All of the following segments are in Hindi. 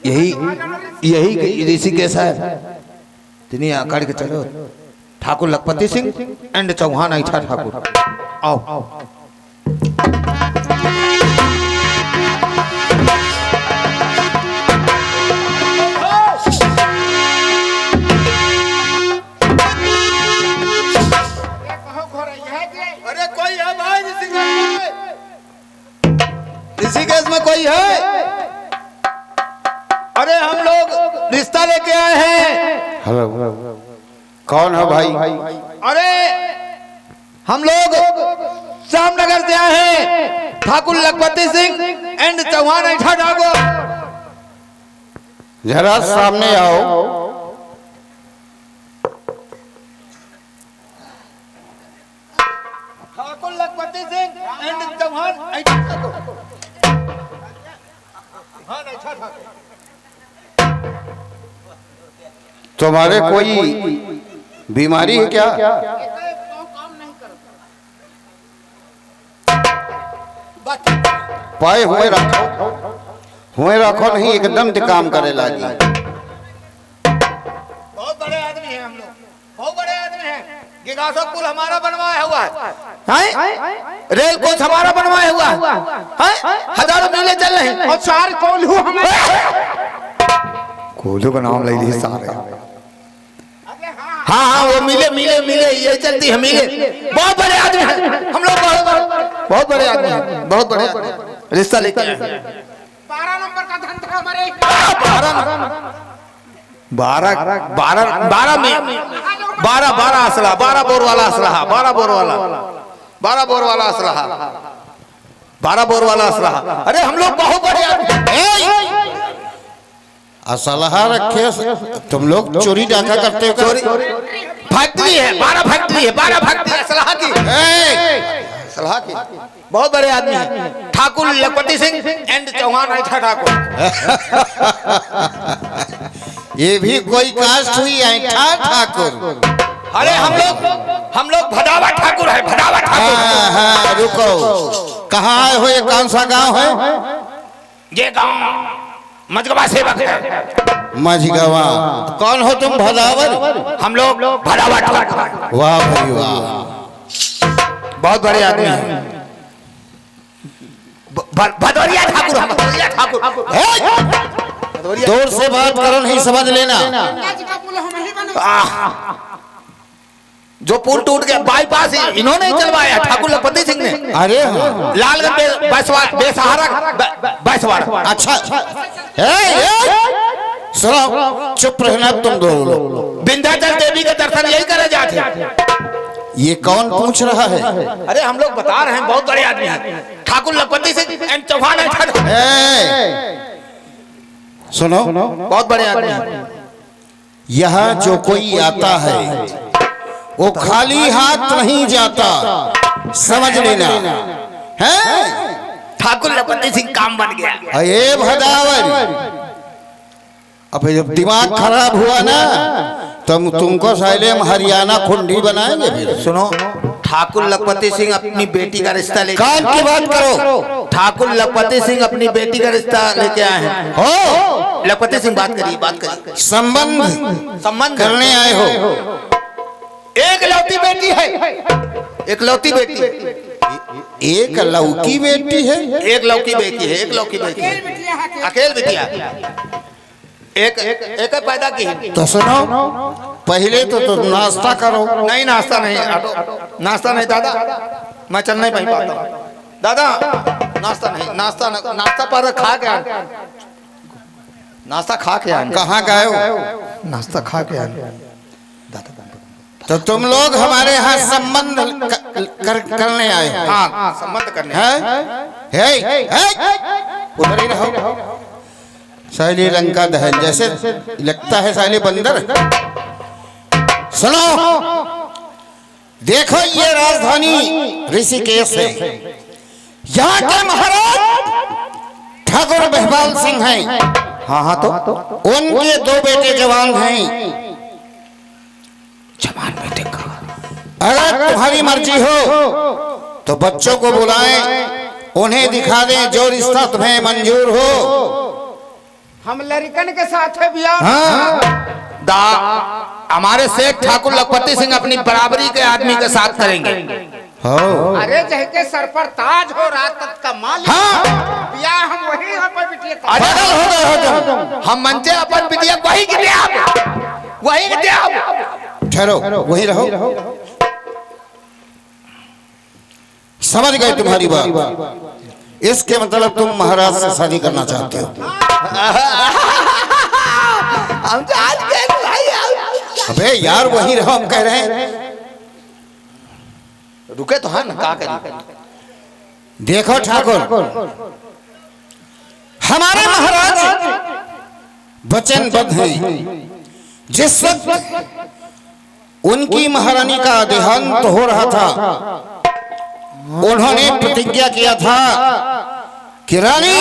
यही यही ऋषिकेश है। तिनी आकर के चलो ठाकुर लखपति सिंह एंड चौहान ऐठा ठाकुर आओ। अरे कोई है भाई ऋषिकेश में कोई है? अरे हम लोग रिश्ता लेके आए हैं। हेलो, कौन है भाई? अरे हम लोग श्यामनगर से आए हैं, ठाकुर लखपति सिंह एंड चौहान ऐठा ठाकुर। जरा सामने आओ। ठाकुर लखपति सिंह एंड चौहान ऐठा ठाकुर। हाँ ऐठा ठाकुर। तुम्हारे कोई बीमारी है क्या? पाए हुए रखो नहीं, एकदम से काम करे लागी। बहुत बड़े आदमी हैं हम लोग, बहुत बड़े आदमी हैं। गिगासो पुल हमारा बनवाया हुआ है, रेल कोच हमारा बनवाया हुआ है, हजारों मीलें चल रही हैं। और चार कोल्हू कोल्हू का नाम ले ली सारे। हाँ हाँ वो मिले ये चलती है मिले। बहुत बड़े आदमी हैं हम लोग, बहुत बड़े आदमी हैं, बहुत बड़े आदमी। रिश्ता लेके 12 नंबर का धंधा हमारे 12 असला, 12 बोर वाला असला, 12 बोर वाला, 12 बोर वाला असला, 12 बोर वाला असला। अरे हम लोग बहुत बड़े आदमी। असलहा रखे तुम लोग चोरी डाका करते हो? चोरी फैक्ट्री है, 12 फैक्ट्री है, 12 फैक्ट्री असलहा की, असलहा की। बहुत बड़े आदमी हैं, ठाकुर लखपति सिंह एंड चौहान ऐठा ठाकुर। ये भी कोई कास्ट हुई ऐठा ठाकुर? अरे हम लोग भदावा ठाकुर है, भदावा ठाकुर। हाँ, रुको, कहाँ आए हो? ये कौन सा गांव है? ये गांव मजगवा सेवक है। मजगवा? कौन हो तुम? भदावर? हम लोग भदावा ठाकुर। वाह भाई वाह, बहुत बड़े आदमी हैं। भदौरिया ठाकुर, भदौरिया ठाकुर। दूर से बात करो, नहीं समझ लेना। जो पुल टूट गया बाईपास इन्होंने चलवाया, ठाकुर लखपति सिंह ने। अरे हाँ। लालगंज बेसहारा बैसवाड़ा। अच्छा, सुनो, चुप रहना तुम दो लोग। विंध्याचल देवी का दर्शन यही करे जाते। ये कौन पूछ रहा है? अरे हम लोग बता रहे हैं, बहुत बड़े आदमी हैं, ठाकुर लखपति सिंह एंड चौहान ऐठा। सुनो, बहुत बड़े आदमी हैं। यहाँ जो कोई आता है वो खाली हाथ नहीं जाता, समझ लेना है। ठाकुर लखपति सिंह काम बन गया। अरे भदावर, अब जब दिमाग खराब हुआ ना तुमको साले हम हरियाणा खुंडी बनाएंगे फिर। सुनो, ठाकुर लखपति सिंह अपनी बेटी का रिश्ता लेके, कान की बात करो। ठाकुर लखपति सिंह अपनी बेटी का रिश्ता लेके आए हैं। हो, लखपति सिंह बात करिए। संबंध करने आए हो? एक लौती बेटी है, एक लौती बेटी, एक लौकी बेटी है, एक लौकी बेटी है, एक लौकी बेटी है, अकेल बिटिया, एक पैदा की। तो सुनो, पहले तो तुम नाश्ता करो। नहीं नाश्ता नहीं, नाश्ता नहीं दादा, मैं चल नहीं पाता दादा। नाश्ता नहीं, नाश्ता पर खा के, नाश्ता खा के आए। कहाँ गए हो? नाश्ता खा के आए दादा। तो तुम लोग हमारे यहाँ संबंध करने आए हो? हाँ, संबंध करने हैं? उधर ही रहो। साली लंका दहन जैसे लगता है, साली बंदर। सुनो, देखो ये राजधानी ऋषिकेश है। यहाँ के महाराज ठाकुर बहपाल सिंह हैं। हाँ हाँ, तो उनके 2 बेटे जवान हैं। जवान बेटे का अगर तुम्हारी मर्जी हो तो बच्चों को बुलाएं, उन्हें दिखा दें जो रिश्ता तुम्हें मंजूर हो। हम लड़कन के साथ है भैया। हाँ दा हमारे सेठ ठाकुर लखपति सिंह अपनी बराबरी के आदमी के साथ करेंगे। हो अरे जह के सर पर ताज हो रात तक का मालिक। हाँ। भैया हम वही अपन बिटिया का। अरे हो हम मंचे अपन बिटिया वही के दे आप वही के दे आप। ठहरो, वहीं रहो। समझ गए तुम्हारी बात। इसके मतलब तुम महाराज से शादी करना चाहते हो। हम आज के भाई अबे यार वहीं रहो, हम कह रहे हैं। रुके तो है ना, क्या करें। देखो ठाकुर, हमारे महाराज वचनबद्ध हैं। जिस वक्त उनकी महारानी का देहांत हो रहा था, उन्होंने प्रतिज्ञा किया था कि रानी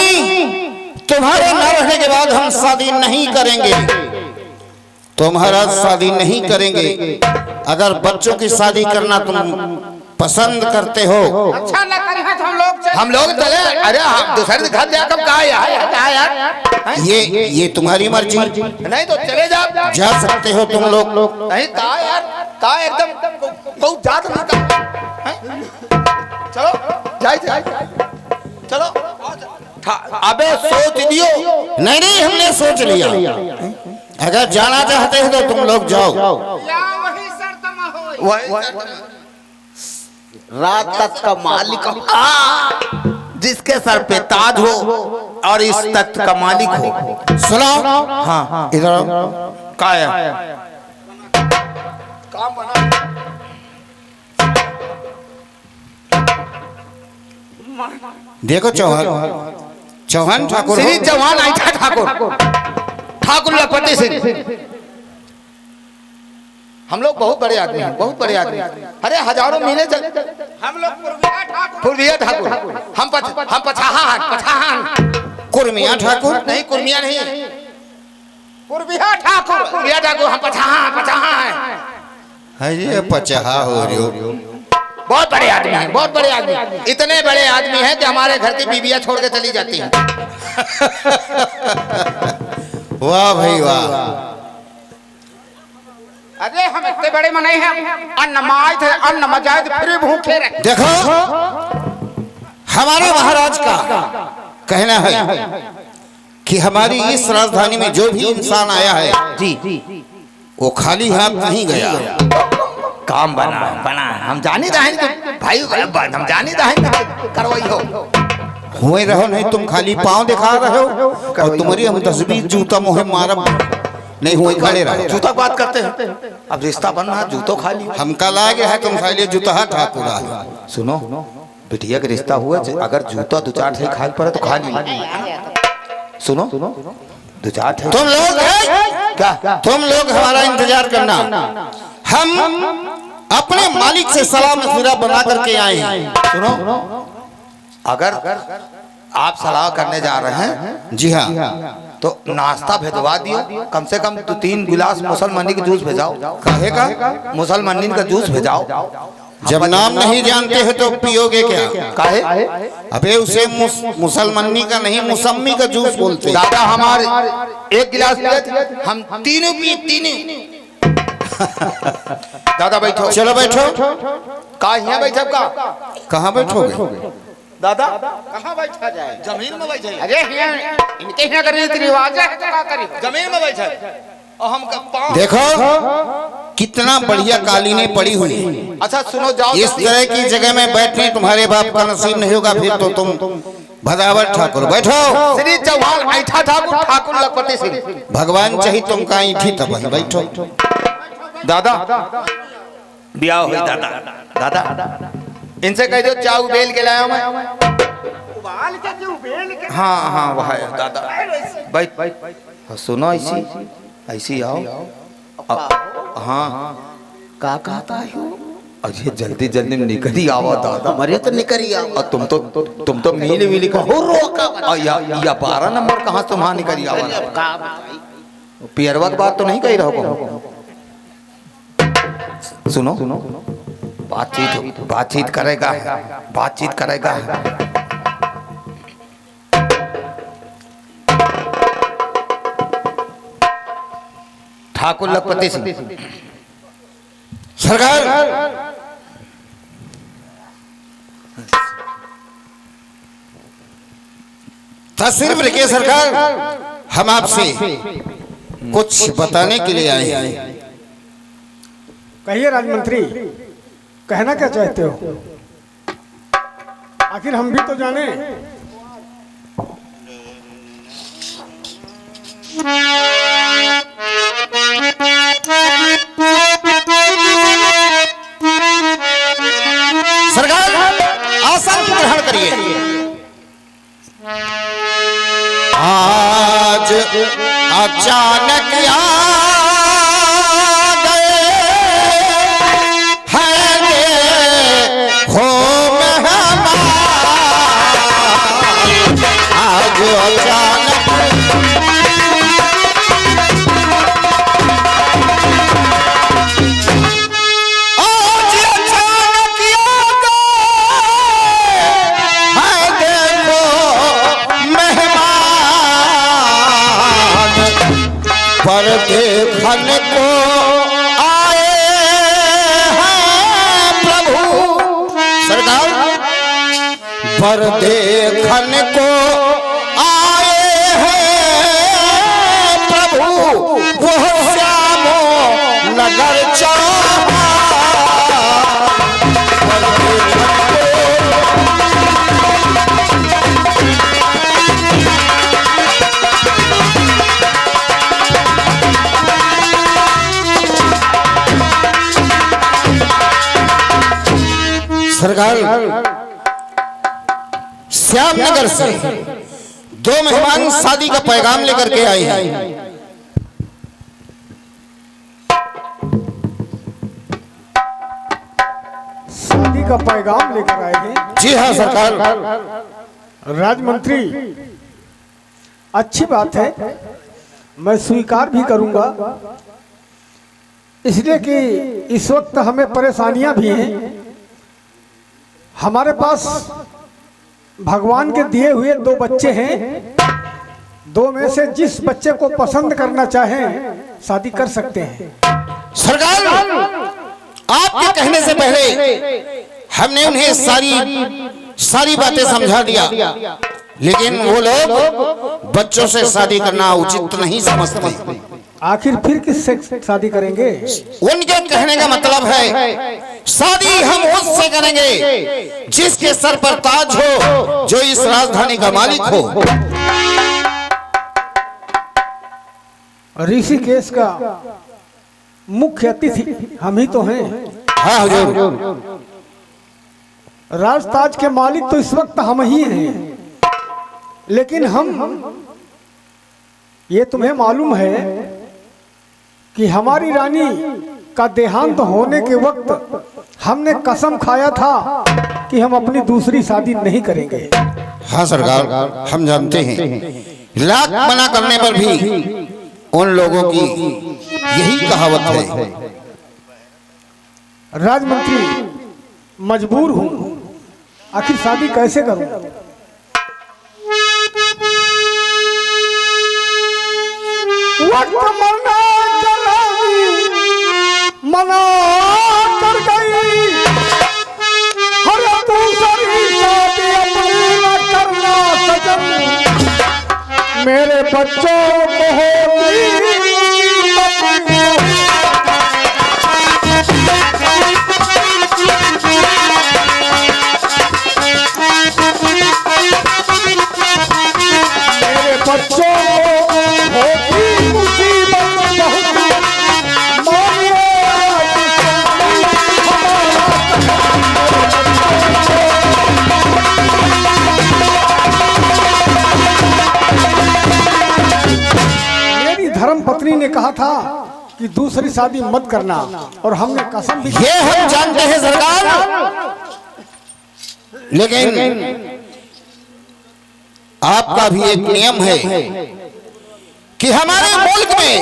तुम्हारे न रहने के बाद हम शादी नहीं करेंगे। तो महाराज शादी नहीं करेंगे। अगर बच्चों की शादी करना तुम पसंद करते हो। अच्छा न करी तो हम लोग चले। अरे हम दूसरे दिखा दिया कब कहा यार ये तुम्हारी मर्जी। नहीं तो चले जाओ, जा सकते हो तुम लोग। नहीं कहा यार, कहा एकदम बहुत ज्यादा नहीं। चलो जाए चलो। अबे सोच लियो। नहीं हमने सोच लिया। अगर जाना चाहते हो तो तुम लोग जाओ। या वही शर्त में हो। रात तक का मालिक जिसके सर पे ताज हो और इस तख्त का मालिक हो। सुनो। हाँ इधर क्या है काम बना। देखो चौहान ठाकुर, श्री चौहान आइठा ठाकुर लखपति सिंह। हम लोग बहुत बड़े आदमी हैं, बहुत बड़े आदमी। अरे हजारों महीने चले। हम लोग पूर्विया ठाकुर। हम पछाहान कुर्मिया ठाकुर नहीं, कुर्मिया नहीं, पूर्विया ठाकुर। पूर्विया ठाकुर। हम पछाहान है ये पचहा हो रही हो। बहुत बड़े आदमी हैं, बहुत बड़े आदमी। इतने बड़े आदमी हैं कि हमारे घर की बीबियां छोड़ के चली जाती हैं। वाह भाई वाह। अरे हम इतने बड़े मने हैं। अन्न माय थे, अन्न मजाए थे, फिर भूखे रहे। देखो हमारे महाराज का कहना है कि हमारी इस राजधानी में जो भी इंसान आया है जी वो खाली हाथ नहीं गया। काम बना हम जानी रहेंगे भाई, हम जानी रहेंगे करवाई हो। हुए रहो, नहीं तुम खाली पांव दिखा रहे हो और तुम्हारी हम तस्वीर जूता मोहे मारब नहीं हुए खड़े रहो। जूता बात करते हैं, अब रिश्ता बन रहा, जूतो खाली। हम कल आ गए हैं, तुम खाली जूता ठाकुर। सुनो बिटिया का रिश्ता हुआ, अगर जूता दो चार से खाल पड़े तो खा ली। सुनो दो चार तुम लोग क्या तुम लोग हमारा इंतजार करना। हम अपने मालिक से सलाह मशविरा बना करके आए हैं। सुनो अगर आप सलाह करने जा रहे हैं, जी हाँ, तो नाश्ता भेजवा दियो। कम से कम 2-3 गिलास मुसलमानी का जूस भेजाओ। काहे का? मुसलमानी का जूस भेजाओ। जब नाम नहीं जानते हो तो पियोगे क्या? काहे? अबे उसे मुसलमानी का नहीं मुसम्मी का जूस बोलते। दादा हमारे 1 गिलास पिए, हम तीनों पिए, तीनों। दादा बैठो। चलो बैठो। यहाँ बैठो का? कहाँ बैठोगे? दादा कहाँ बैठा जाए? जमीन में बैठे। अरे इनके यहाँ का रीति रिवाज है, क्या करी? जमीन में बैठे और हम देखो कितना बढ़िया कालीनें पड़ी हुई। अच्छा सुनो, जाओ। इस तरह की जगह में बैठने तुम्हारे बाप का नसीब नहीं होगा, फिर तो तुम भदावर ठाकुर बैठो। श्री चौहान आइठा ठाकुर लखपति सिंह। भगवान चाहिए तुमका ईठी तब बैठो। दादा ब्याह हुई। दादा इनसे कह दो चाय बेल के लाया मैं। उबाल के क्यों बेल के? हाँ वह है दादा। बैठ। सुनो ऐसी आओ। हाँ का कहता है? अरे जल्दी जल्दी निकल ही आओ दादा। मरे तो निकल ही आओ। तुम तो मिली मिली का हो रोका। या 12 नंबर कहाँ से वहाँ निकल ही आओ। पियरवा की बात तो नहीं कही रहो। सुनो बातचीत करेगा। ठाकुर लखपति सिंह। सरकार सिर्फ रखिए सरकार, हम आपसे कुछ बताने के लिए आए हैं। कहिए राजमंत्री, कहना क्या चाहते हो? आखिर हम भी तो जाने। सरकार आसन ग्रहण करिए। आज अचानक आ गए हैं हो मेहमान, आज अचानक पर देखन को आए हैं प्रभु। सरकार पर देखन को आए हैं प्रभु, वो श्यामो नगर चौहान। सरकार श्यामनगर से दो मेहमान शादी का पैगाम लेकर के आए हैं। शादी का पैगाम लेकर आए हैं? जी हाँ सरकार। राजमंत्री, अच्छी बात है, मैं स्वीकार भी करूंगा, इसलिए कि इस वक्त हमें परेशानियां भी हैं। हमारे पास भगवान के दिए हुए 2 बच्चे हैं, 2 में से जिस बच्चे को पसंद करना चाहें शादी कर सकते हैं। सरकार आपके कहने से पहले हमने उन्हें सारी बातें समझा दिया, लेकिन वो लोग बच्चों से शादी करना उचित नहीं समझते। आखिर फिर किससे शादी करेंगे? उनके कहने का मतलब है शादी हम उससे करेंगे जिसके सर पर ताज हो, जो इस राजधानी का मालिक हो। ऋषिकेश का मुख्य अतिथि हम ही तो हैं। हाँ हुजूर। राजताज के मालिक तो इस वक्त हम ही हैं, लेकिन हम ये तुम्हें मालूम है कि हमारी रानी का देहांत होने के वक्त हमने कसम खाया था कि हम अपनी दूसरी शादी नहीं करेंगे। हाँ सरकार, हम जानते हैं, लाख मना करने पर भी उन लोगों की यही कहावत है। राजमंत्री, मजबूर हूं, आखिर शादी कैसे करूं? वक्त मना कर गई, हर दूसरी शादी अपनी न करना सजन, मेरे बच्चों को मेरे बच्चों को होती मुसीबत बहुत, मेरी धर्म पत्नी ने कहा था कि दूसरी शादी मत करना, और हमने कसम भी। ये हम जानते हैं सरकार, लेकिन आपका भी एक नियम है कि हमारे मुल्क में,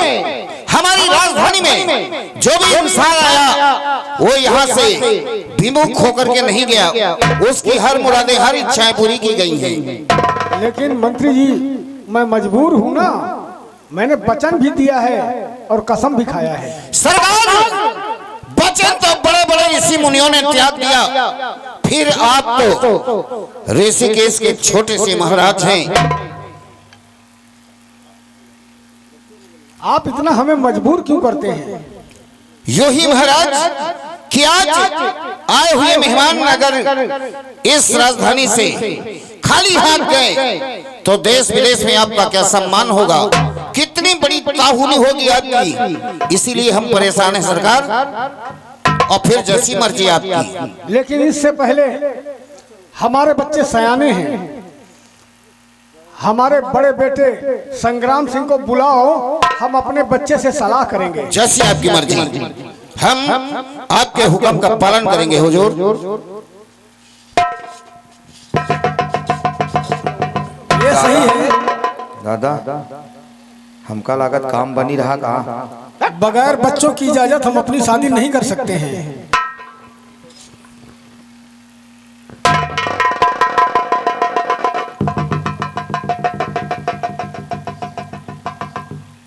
हमारी राजधानी में जो भी इंसान आया वो यहाँ से विमुख होकर के नहीं गया, उसकी हर मुरादें, हर इच्छाएं पूरी की गई हैं। लेकिन मंत्री जी, मैं मजबूर हूँ ना, मैंने वचन भी दिया है और कसम भी खाया है। सरकार वचन तो बड़े बड़े ऋषि मुनियों ने त्याग दिया, फिर आप तो ऋषिकेश के छोटे से महाराज हैं। आप इतना हमें मजबूर क्यों करते हैं? यो ही महाराज कि आज आए हुए मेहमान अगर इस राजधानी से खाली हाथ गए तो देश विदेश में आपका क्या सम्मान होगा, कितनी बड़ी ताहुनी होगी आपकी। इसीलिए हम परेशान हैं सरकार, और फिर जैसी मर्जी आपकी। लेकिन इससे पहले हमारे बच्चे सयाने हैं, हमारे बड़े बेटे संग्राम सिंह को बुलाओ, हम अपने बच्चे से सलाह करेंगे। जैसी आपकी मर्जी, हम आपके हुक्म का पालन करेंगे हुजूर। ये सही है दादा, हमका लागत काम बनी रहा कहाँ। बगैर बच्चों की इजाजत हम अपनी शादी नहीं कर सकते हैं।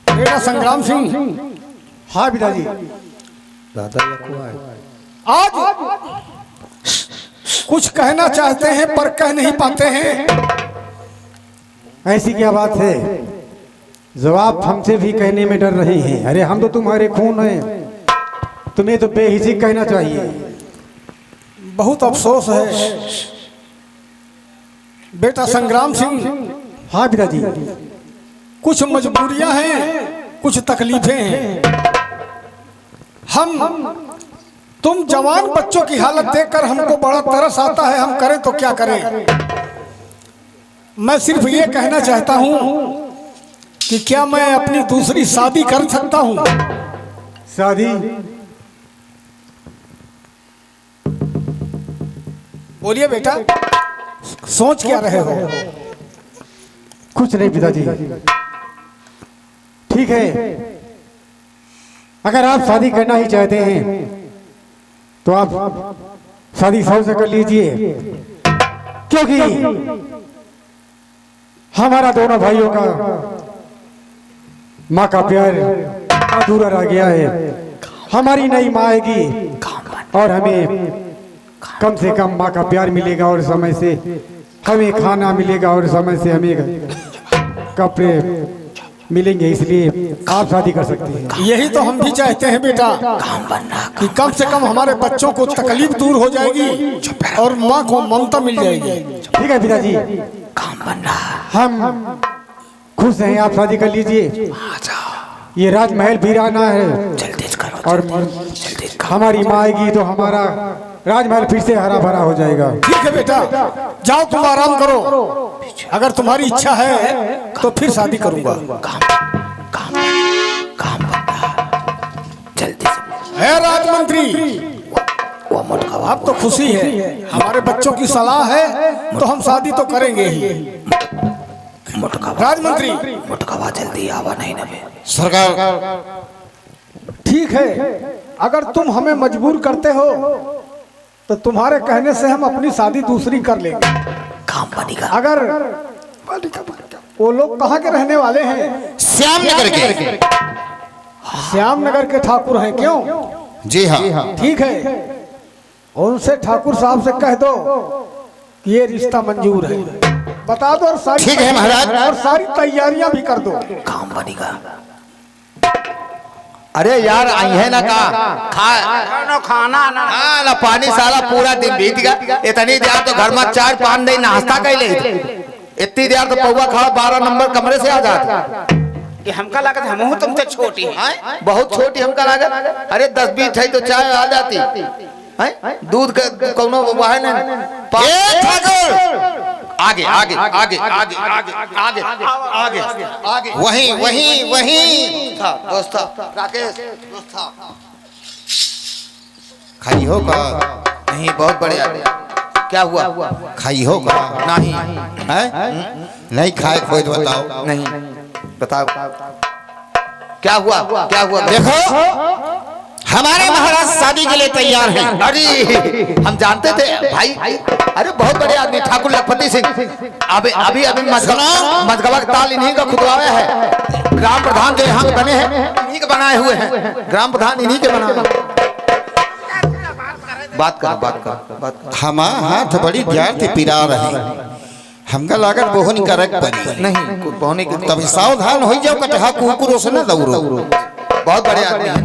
बेटा संग्राम सिंह। हाँ पिताजी। दादा आज कुछ कहना चाहते हैं पर कह नहीं पाते हैं। ऐसी क्या बात है जो आप हमसे भी कहने में डर रहे हैं? अरे हम तो तुम्हारे खून हैं, तुम्हें तो बेहिचक कहना चाहिए। बहुत अफसोस है बेटा संग्राम सिंह। हाँ पिताजी। कुछ मजबूरियां हैं, कुछ तकलीफें हैं। हम तुम जवान बच्चों की हालत देखकर हमको बड़ा तरस आता है, हम करें तो क्या करें। मैं सिर्फ ये कहना चाहता हूं कि क्या मैं अपनी दूसरी शादी कर सकता हूं? शादी? बोलिए बेटा, सोच क्या रहे हो? कुछ नहीं पिताजी। ठीक है, अगर आप शादी करना ही चाहते हैं तो आप शादी सौ से कर लीजिए, क्योंकि हमारा दोनों भाइयों का माँ का प्यार अधूरा रह गया है। हमारी नई माँ आएगी और हमें कम से कम माँ का प्यार मिलेगा और समय से हमें खाना मिलेगा और समय से हमें कपड़े मिलेंगे। इसलिए आप शादी कर सकते हैं। यही तो हम भी चाहते हैं बेटा, कि कम से कम हमारे बच्चों को तकलीफ दूर हो जाएगी और माँ को ममता मिल जाएगी। ठीक है पिताजी, हम खुश हैं, आप शादी कर लीजिए। ये राजमहल वीराना है और हमारी माँ आएगी तो हमारा राजमहल फिर से हरा भरा हो जाएगा। ठीक है बेटा, जाओ तुम आराम करो। अगर तुम्हारी इच्छा है तो फिर शादी करूंगा। है राजमंत्री, अब तो खुशी है, हमारे बच्चों की सलाह है तो हम शादी तो करेंगे ही। राजमंत्री जल्दी आवा नहीं नवे सरकार ठीक है, अगर तुम हमें मजबूर करते हो तो तुम्हारे कहने से हम अपनी शादी दूसरी कर लेंगे। काम बनेगा। अगर वो लोग कहाँ के रहने वाले हैं? श्यामनगर के। श्यामनगर के ठाकुर हैं क्यों? जी हाँ। ठीक है, उनसे ठाकुर साहब से कह दो कि ये रिश्ता मंजूर है, बता दो। और सारी ठीक है महाराज। और सारी तैयारियां भी कर दो। काम बनेगा। अरे यार आई है ना का खाना ना हाँ ना पानी साला पूरा दिन बीत गया। इतनी देर तो घर में 4-5 दिन नाश्ता कर ले, इतनी देर तो पौवा खाओ 12 नंबर कमरे से आ जाते। कि हमका लागत हम तुमसे छोटी हैं। बहुत छोटी हमका लागत। अरे 10-20 है तो चाय आ जाती है। दूध का कोनो वो है ना। ठाकुर आगे आगे आगे आगे आगे आगे आगे आगे वहीं वहीं वहीं था दोस्त राकेश दोस्त था। खाई होगा? नहीं बहुत बढ़िया। क्या हुआ? खाई होगा? नहीं है? नहीं खाए कोई तो बताओ। नहीं बताओ क्या हुआ? क्या हुआ? देखो हमारे महाराज शादी के लिए तैयार हैं। अरे हम जानते थे भाई। अरे बहुत बड़े आदमी ठाकुर लखपति सिंह अभी अभी अभी मजगवा का ताल इन्हीं का खुदवाया है। ग्राम प्रधान जो यहाँ के बने हैं इन्हीं के बनाए हुए हैं, ग्राम प्रधान इन्हीं के बनाए हैं। बात कर। हम हाथ बड़ी ध्यान से पिरा रहे हमका लागत बोहनी करक पड़ी नहीं पौने के तभी सावधान हो जाओ कटहा कुकुरों से न दौड़ो। बहुत बड़े आदमी हैं।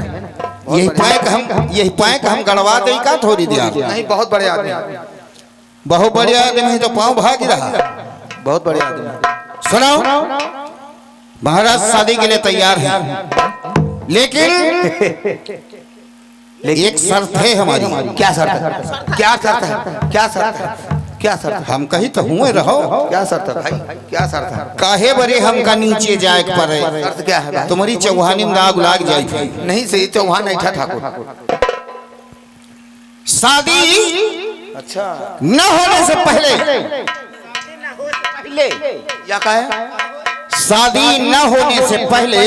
यही पैक हम गड़वा दे का थोड़ी ध्यान नहीं बहुत बड़े आदमी हैं। बहुत बड़े आदमी तो पाँव भाग रहा। बहुत बड़े आदमी हैं। सुनो महाराज शादी के लिए तैयार हैं लेकिन एक शर्त है हमारी। क्या शर्त है? क्या शर्त है? क्या शर्त है? क्या शर्त है? हम कहीं तो हुए रहो। क्या शर्त है भाई? क्या शर्त है? काहे बरे हमका नीचे जाए पड़े? शर्त क्या है भाई? तुम्हारी चौहानी में दाग लाग जाए। नहीं सही चौहान नहीं था ठाकुर। शादी अच्छा न होने से पहले क्या कहा है? शादी न होने से पहले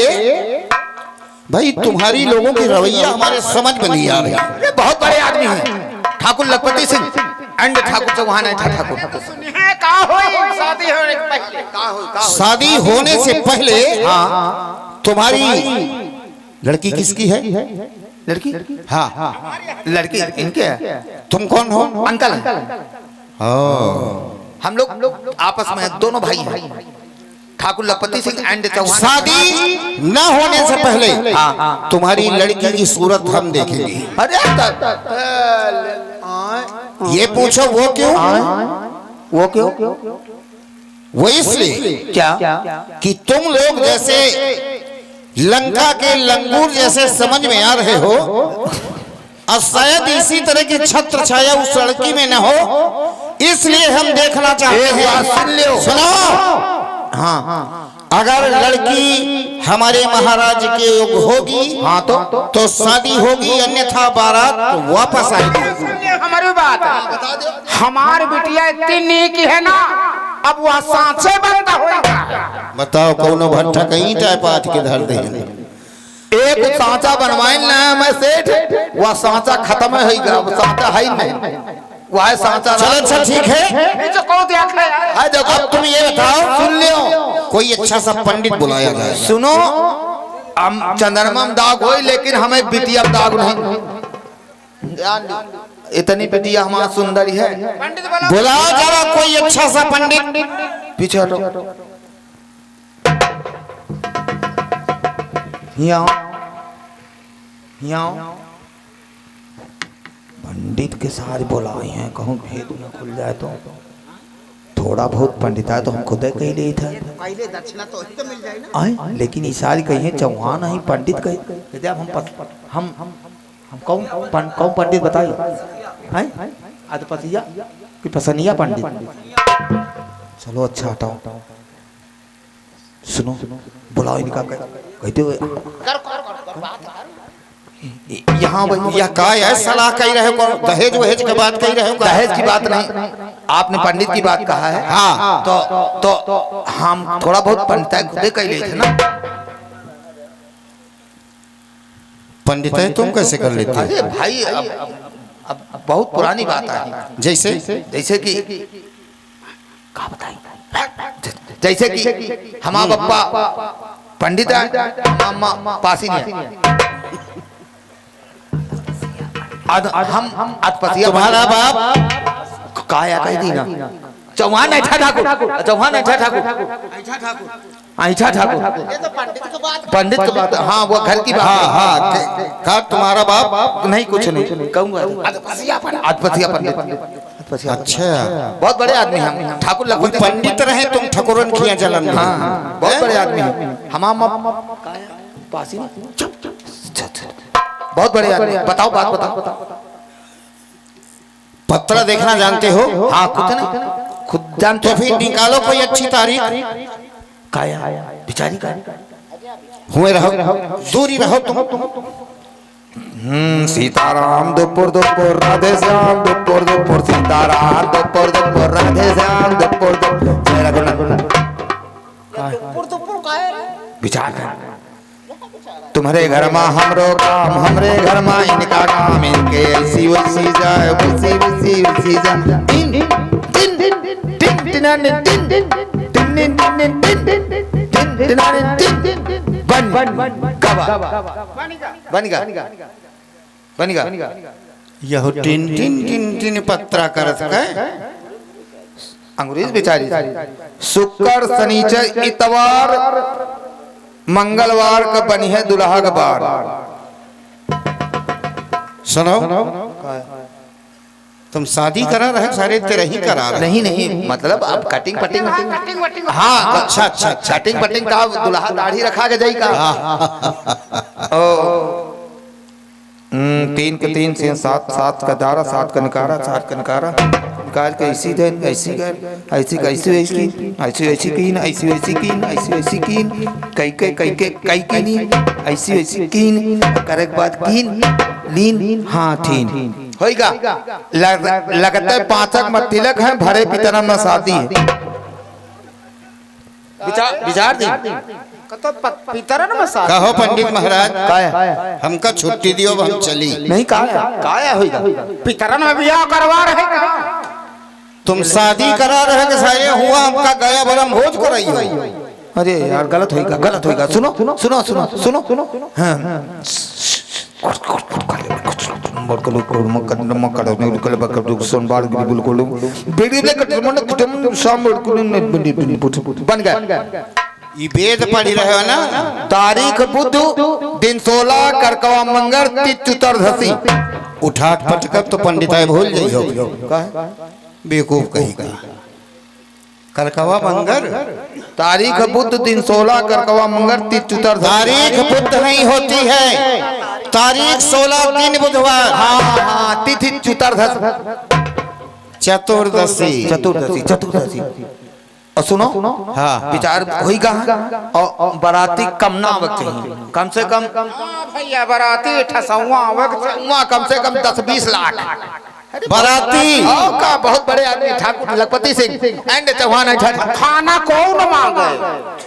भाई तुम्हारी लोगों की रवैया हमारे समझ में नहीं आ रही। ये बहुत बड़े आदमी हैं। ठाकुर लखपति सिंह एंड ठाकुर चौहान है ठाकुर। शादी होने के पहले शादी होने से पहले तुम्हारी लड़की किसकी है? लड़की हाँ लड़की इनके है। तुम कौन हो? अंकल हम लोग आपस में दोनों भाई हैं। ठाकुर लखपति सिंह एंड चौहान। शादी न होने से पहले तुम्हारी लड़की की सूरत हम देखेंगे। अरे ये पूछो वो क्यों? वो क्यों? वो इसलिए क्या कि तुम लोग जैसे लंका के लंगूर जैसे समझ में आ रहे हो और शायद इसी तरह की छत्र छाया उस लड़की में न हो, इसलिए हम देखना चाहते हैं। सुन लो। सुनो अगर लड़की हमारे महाराज के योग होगी तो शादी होगी, अन्यथा बारात वापस आएगी। हमारी बात है। हमारी बिटिया इतनी नेकी है ना, अब वह सांचे बनता होगा। बताओ कौनो भट्टा कहीं टाइप पाठ के धर दे। एक सांचा बनवाइन ना मैं सेठ, वह सांचा खत्म है गया, वो सांचा है ही नहीं। वह सांचा चलो अच्छा ठीक है। जो को देख है देखो अब तुम ये बताओ, सुन लियो। कोई अच्छा सा पंडित बुलाया जाए। सुनो हम चंद्रमा में दाग हो लेकिन हमें बिटिया में दाग नहीं। इतनी बिटिया हमारा सुंदरी है। बुलाओ जरा कोई अच्छा सा पंडित। पीछे हटो। यहाँ पंडित के साथ बुलाए हैं, कहूँ भेद न खुल जाए तो थोड़ा बहुत पंडित है तो हम खुद कही ले था पहले दक्षिणा तो मिल जाए ना। आए लेकिन इशारी कही चौहान नहीं पंडित कहे। हम कौन पंडित बताइए? अदपतिया कि पसनिया पंडित? चलो अच्छा हटाओ। सुनो बुलाओ इनका कहते हुए यहाँ यह का है सलाह कही रहे हो? दहेज वहेज की बात कही रहे हो? दहेज की बात नहीं, आपने पंडित की बात कहा है। हाँ तो हम थोड़ा बहुत पंडित खुदे कह लिए थे ना। पंडित है तुम कैसे कर लेते? अरे भाई अब बहुत पुरानी बात है। जैसे कि क्या बताएं? जैसे कि हमारा पप्पा पंडित है, हमारा पासी नहीं। हम अतपतिया। तुम्हारा बाप काया कह दी ना चौहान ऐठा ठाकुर। चौहान ऐठा ठाकुर। ऐठा ठाकुर ये तो पंडित की बात। पंडित की बात। हाँ वो घर की बात। हाँ का तुम्हारा बाप? नहीं कुछ नहीं कहूँगा। अतपतिया पंडित। अच्छा बहुत बड़े आदमी हैं ठाकुर लखपति। पंडित रहे तुम ठकुरन किया जलन। हाँ बहुत बड़े आदमी हैं। हमारा पासी बहुत बड़े आदमी। बताओ बात बताओ। पत्र देखना जानते हो? हाँ खुद जानते तो फिर निकालो कोई अच्छी तारीख। काया बिचारी का हुए रहो, दूरी रहो तुम। सीताराम दोपुर दोपुर राधे श्याम दोपुर दोपुर सीताराम दोपुर दोपुर राधे श्याम दोपुर दोपुर विचार तुम्हारे घर में हमरो काम, हमरे घर में इनका काम। इनके ऐसी वैसी जाए वैसी वैसी वैसी जाए। Tin tin tin tin tin tin tin tin tin tin tin tin tin tin tin tin बनेगा यह टिन टिन टिन टिन पत्रा करत है अंग्रेज बेचारी शुक्र शनिचर इतवार मंगलवार का बनी है दुल्हा का बार। सुनो तुम शादी करा रहे सारे तेरे ही करा रहे। नहीं मतलब अब कटिंग पटिंग कटिंग वटिंग हाँ अच्छा कटिंग पटिंग का दुल्हा दाढ़ी रखा के जाई का ओ 3 के 3 से 7 7 का दारा 7 का निकारा 7 का निकारा निकाल के ऐसी देन ऐसी कर ऐसी कैसी ऐसी कीन ऐसी वैसी कीन ऐसी वैसी कीन कई कीनी ऐसी वैसी कीन करे के बाद कीन लीन हाँ थीन होइगा लगता है 5 मत तिलक है भरे पितरन में शादी है विचार दी तो पितरन में शादी कहो पंडित महाराज काया हमका छुट्टी दियो हम चली। नहीं काया होइगा पितरन में बियाह करवा रहे का तुम शादी करा रहे के सारे हुआ हमका गया बरम भोज कराई हो। अरे यार गलत होइगा सुनो हाँ बन गया ये वेद पढ़ी रहे हो ना। तारीख बुध दिन 16 करकवा मंगर तिथि चतुर्दशी उठाट पटकब तो पंडिताई भूल जाइ हो बेवकूफ कहेगा। करकवा मंगर तारीख बुध दिन 16 करकवा मंगर तिथि चतुर्दशी तारीख बुध नहीं होती है तारीख 16 दिन बुधवार। हाँ तिथि चतुर्दशी और सुनो हाँ विचार होइगा और बाराती कम ना आवक चाहिए कम से कम भैया बराती ठसवा आवक कम से कम 10-20 लाख बाराती का बहुत बड़े आदमी ठाकुर लखपति सिंह एंड चौहान खाना कौन मांगे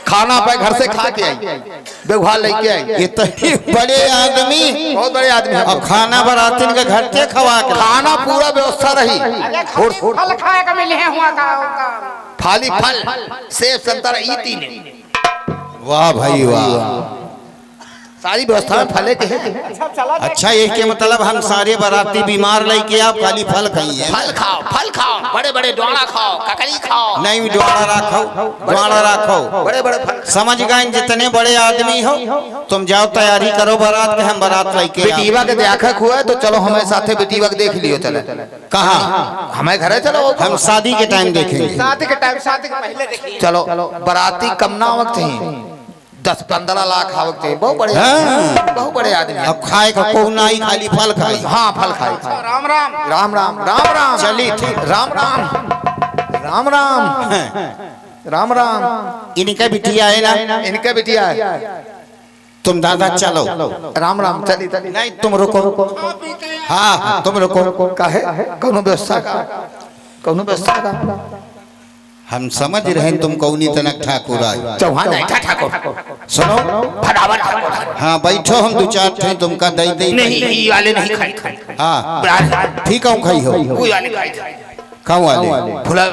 खाना पे घर से खा के आई व्यवहार लेके आई इतने बड़े आदमी बहुत बड़े आदमी हैं। और खाना बारातिन के घर से खवा के खाना पूरा व्यवस्था रही फल खाए का मिले हुआ का फाली फल सेब संतरा ई तीन वाह भाई वाह सारी व्यवस्था में फले के है। अच्छा ये के मतलब हम सारे बाराती बीमार लेके आप खाली फल खाइए। फल खाओ बड़े बड़े डोड़ा खाओ ककड़ी खाओ नहीं डोड़ा रखो बड़े बड़े फल समझ गए जितने बड़े आदमी हो तुम जाओ तैयारी करो बारात के हम बारात लेके बेटीवा के देखा हुआ तो चलो हमें साथे बेटीवा के देख लियो चले कहाँ हमें घरे चलो हम शादी के टाइम देखेंगे। शादी के टाइम शादी के पहले देखिए चलो बाराती कम ना वक्त चाहिए 10-15 लाख आवक चाहिए बहुत बड़े आदमी अब खाए का को नहीं खाली फल खाई। हाँ फल खाए राम राम राम राम राम राम चली थी राम राम राम राम राम राम इनका बिटिया है ना इनके बिटिया है तुम दादा चलो राम राम चली नहीं तुम रुको हाँ तुम रुको काहे कौनो व्यवस्था का हम समझ रहे हैं तुम कौनी तनक ठाकुर आए चौहान ठाकुर सुनो फटाफट ठाकुर हाँ बैठो हम 2-4 थे तुमका दई नहीं ये वाले नहीं खाई हाँ ठीक है खाई हो कोई वाले खाई खाओ वाले फुला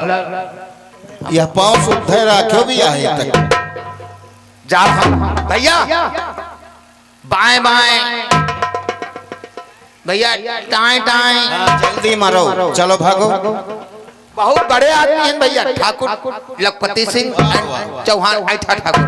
यह पाँव शुद्ध रखो भी आए तक जा भैया बाएं बाएं भैया टाएं टाएं जल्दी मारो चलो भागो। बहुत बड़े आदमी हैं भैया ठाकुर लखपति सिंह चौहान ऐठा ठाकुर